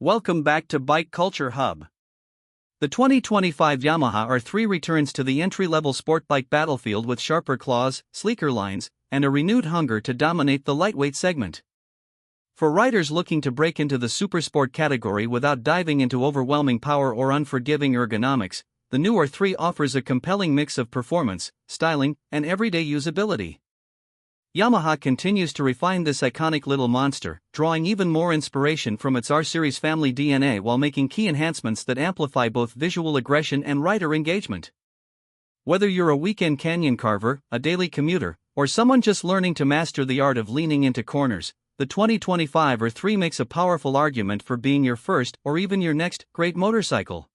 Welcome back to Bike Culture Hub. The 2025 Yamaha R3 returns to the entry-level sport bike battlefield with sharper claws, sleeker lines, and a renewed hunger to dominate the lightweight segment. For riders looking to break into the supersport category without diving into overwhelming power or unforgiving ergonomics, the new R3 offers a compelling mix of performance, styling, and everyday usability. Yamaha continues to refine this iconic little monster, drawing even more inspiration from its R-Series family DNA while making key enhancements that amplify both visual aggression and rider engagement. Whether you're a weekend canyon carver, a daily commuter, or someone just learning to master the art of leaning into corners, the 2025 R3 makes a powerful argument for being your first or even your next great motorcycle.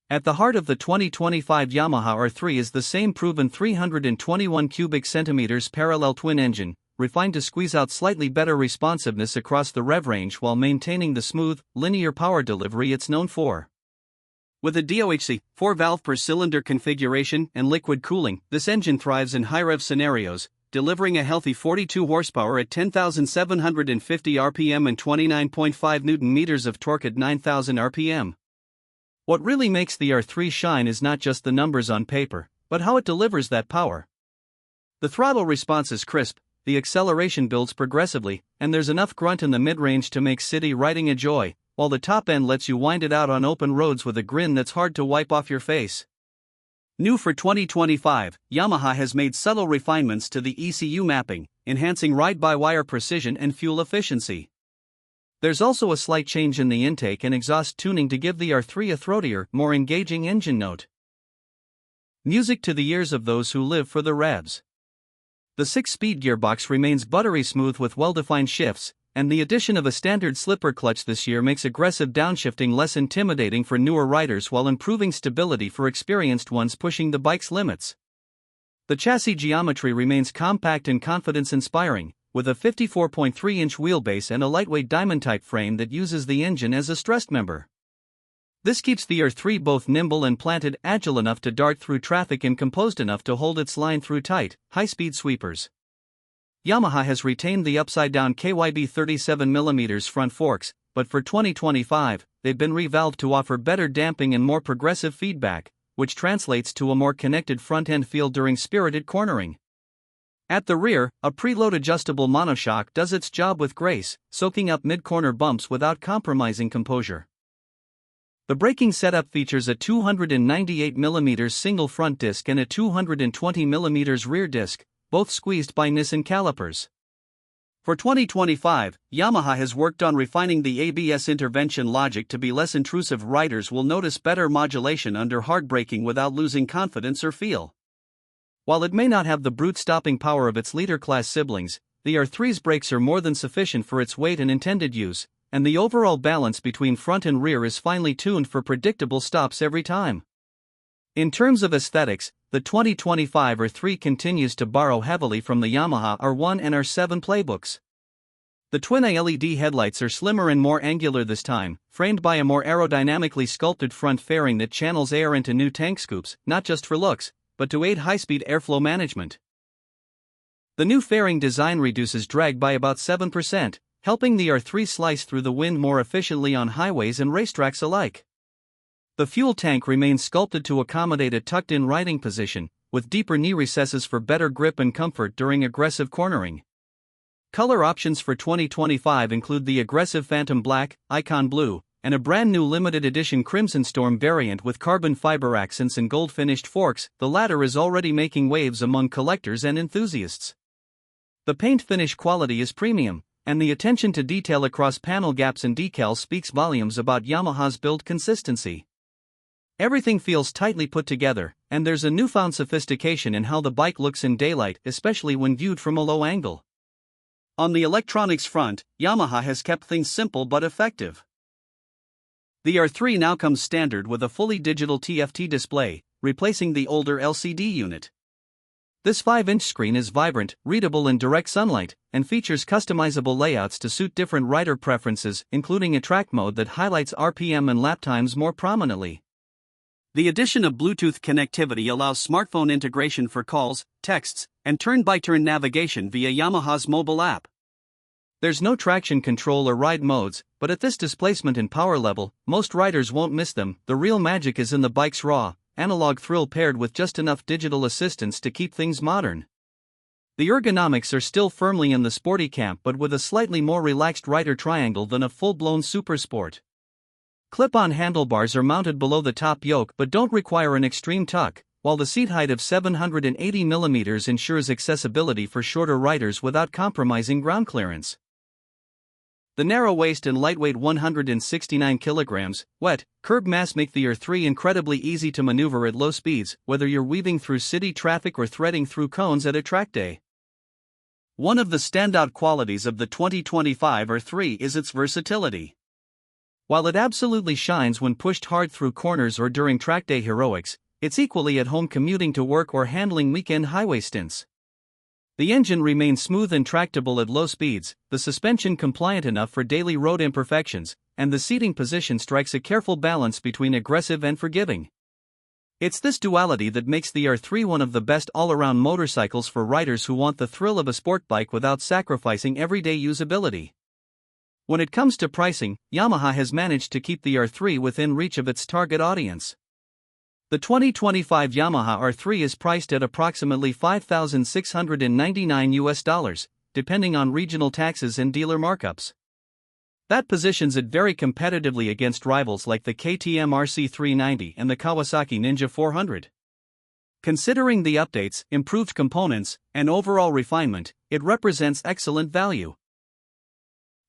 At the heart of the 2025 Yamaha R3 is the same proven 321 cubic centimeters parallel twin engine, refined to squeeze out slightly better responsiveness across the rev range while maintaining the smooth, linear power delivery it's known for. With a DOHC 4-valve per cylinder configuration and liquid cooling, this engine thrives in high-rev scenarios, delivering a healthy 42 horsepower at 10,750 RPM and 29.5 Nm of torque at 9,000 RPM. What really makes the R3 shine is not just the numbers on paper, but how it delivers that power. The throttle response is crisp, the acceleration builds progressively, and there's enough grunt in the mid-range to make city riding a joy, while the top end lets you wind it out on open roads with a grin that's hard to wipe off your face. New for 2025, Yamaha has made subtle refinements to the ECU mapping, enhancing ride-by-wire precision and fuel efficiency. There's also a slight change in the intake and exhaust tuning to give the R3 a throatier, more engaging engine note. Music to the ears of those who live for the revs. The 6-speed gearbox remains buttery smooth with well-defined shifts, and the addition of a standard slipper clutch this year makes aggressive downshifting less intimidating for newer riders while improving stability for experienced ones pushing the bike's limits. The chassis geometry remains compact and confidence-inspiring, with a 54.3-inch wheelbase and a lightweight diamond-type frame that uses the engine as a stressed member. This keeps the R3 both nimble and planted, agile enough to dart through traffic and composed enough to hold its line through tight, high-speed sweepers. Yamaha has retained the upside-down KYB 37mm front forks, but for 2025, they've been revalved to offer better damping and more progressive feedback, which translates to a more connected front-end feel during spirited cornering. At the rear, a preload adjustable monoshock does its job with grace, soaking up mid-corner bumps without compromising composure. The braking setup features a 298mm single front disc and a 220mm rear disc, both squeezed by Nissan calipers. For 2025, Yamaha has worked on refining the ABS intervention logic to be less intrusive. Riders will notice better modulation under hard braking without losing confidence or feel. While it may not have the brute stopping power of its leader-class siblings, the R3's brakes are more than sufficient for its weight and intended use, and the overall balance between front and rear is finely tuned for predictable stops every time. In terms of aesthetics, the 2025 R3 continues to borrow heavily from the Yamaha R1 and R7 playbooks. The twin LED headlights are slimmer and more angular this time, framed by a more aerodynamically sculpted front fairing that channels air into new tank scoops, not just for looks, but to aid high-speed airflow management. The new fairing design reduces drag by about 7%, helping the R3 slice through the wind more efficiently on highways and racetracks alike. The fuel tank remains sculpted to accommodate a tucked-in riding position, with deeper knee recesses for better grip and comfort during aggressive cornering. Color options for 2025 include the aggressive Phantom Black, Icon Blue, and a brand new limited edition Crimson Storm variant with carbon fiber accents and gold-finished forks. The latter is already making waves among collectors and enthusiasts. The paint finish quality is premium, and the attention to detail across panel gaps and decals speaks volumes about Yamaha's build consistency. Everything feels tightly put together, and there's a newfound sophistication in how the bike looks in daylight, especially when viewed from a low angle. On the electronics front, Yamaha has kept things simple but effective. The R3 now comes standard with a fully digital TFT display, replacing the older LCD unit. This 5-inch screen is vibrant, readable in direct sunlight, and features customizable layouts to suit different rider preferences, including a track mode that highlights RPM and lap times more prominently. The addition of Bluetooth connectivity allows smartphone integration for calls, texts, and turn-by-turn navigation via Yamaha's mobile app. There's no traction control or ride modes, but but at this displacement and power level, most riders won't miss them. The real magic is in the bike's raw, analog thrill paired with just enough digital assistance to keep things modern. The ergonomics are still firmly in the sporty camp but with a slightly more relaxed rider triangle than a full-blown supersport. Clip-on handlebars are mounted below the top yoke but don't require an extreme tuck, while the seat height of 780 mm ensures accessibility for shorter riders without compromising ground clearance. The narrow waist and lightweight 169 kg, wet, curb mass make the R3 incredibly easy to maneuver at low speeds, whether you're weaving through city traffic or threading through cones at a track day. One of the standout qualities of the 2025 R3 is its versatility. While it absolutely shines when pushed hard through corners or during track day heroics, it's equally at home commuting to work or handling weekend highway stints. The engine remains smooth and tractable at low speeds, the suspension compliant enough for daily road imperfections, and the seating position strikes a careful balance between aggressive and forgiving. It's this duality that makes the R3 one of the best all-around motorcycles for riders who want the thrill of a sport bike without sacrificing everyday usability. When it comes to pricing, Yamaha has managed to keep the R3 within reach of its target audience. The 2025 Yamaha R3 is priced at approximately $5,699, depending on regional taxes and dealer markups. That positions it very competitively against rivals like the KTM RC390 and the Kawasaki Ninja 400. Considering the updates, improved components, and overall refinement, it represents excellent value.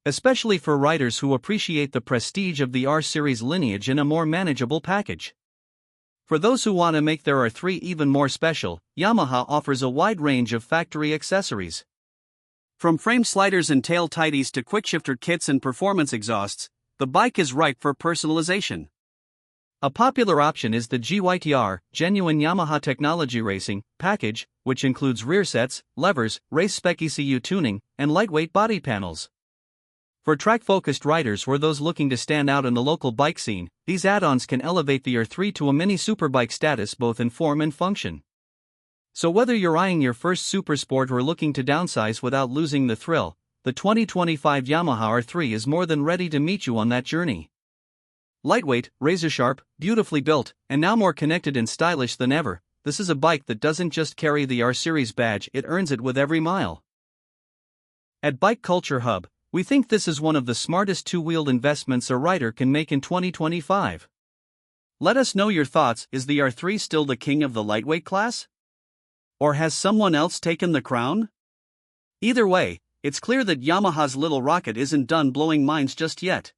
Especially for riders who appreciate the prestige of the R-Series lineage in a more manageable package. For those who want to make their R3 even more special, Yamaha offers a wide range of factory accessories. From frame sliders and tail tidies to quickshifter kits and performance exhausts, the bike is ripe for personalization. A popular option is the GYTR, Genuine Yamaha Technology Racing, package, which includes rear sets, levers, race-spec ECU tuning, and lightweight body panels. For track-focused riders or those looking to stand out in the local bike scene, these add-ons can elevate the R3 to a mini superbike status both in form and function. So whether you're eyeing your first supersport or looking to downsize without losing the thrill, the 2025 Yamaha R3 is more than ready to meet you on that journey. Lightweight, razor-sharp, beautifully built, and now more connected and stylish than ever, this is a bike that doesn't just carry the R-Series badge, it earns it with every mile. At Bike Culture Hub, we think this is one of the smartest two-wheeled investments a rider can make in 2025. Let us know your thoughts. Is the R3 still the king of the lightweight class? Or has someone else taken the crown? Either way, it's clear that Yamaha's little rocket isn't done blowing minds just yet.